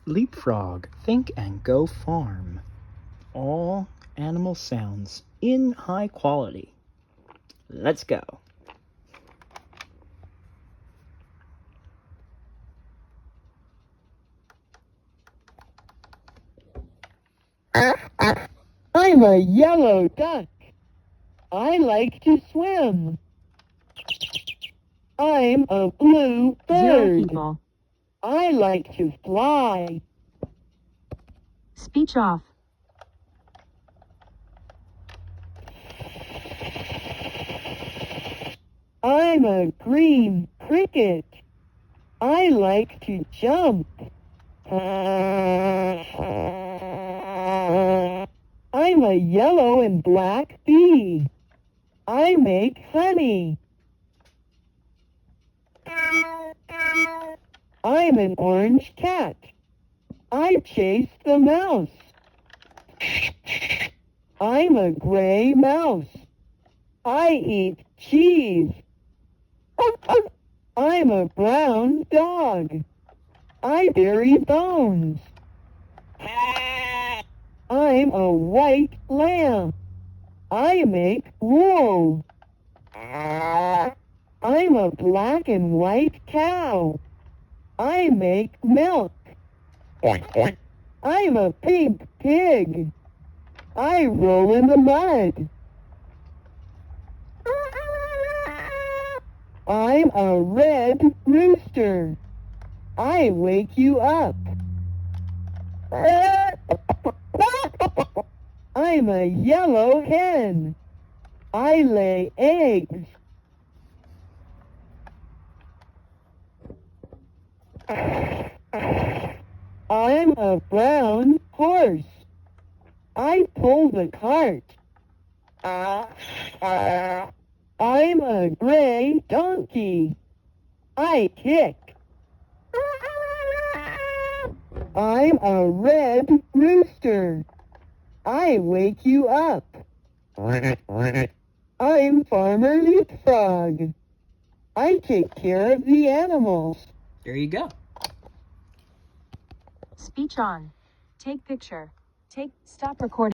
Leapfrog, Think and Go Farm. All animal sounds in high quality. Let's go. I'm a yellow duck. I like to swim. I'm a blue bird. People. I like to fly. Speech off. I'm a green cricket. I like to jump. I'm a yellow and black bee. I make honey. I'm an orange cat. I chase the mouse. I'm a gray mouse. I eat cheese. I'm a brown dog. I bury bones. I'm a white lamb. I make wool. I'm a black and white cow. I make milk. I'm a pink pig. I roll in the mud. I'm a red rooster. I wake you up. I'm a yellow hen. I lay eggs. I'm a brown horse. I pull the cart. I'm a gray donkey. I kick. I'm a red rooster. I wake you up. I'm Farmer Leapfrog. I take care of the animals. There you go. Speech on. Take picture. Stop recording.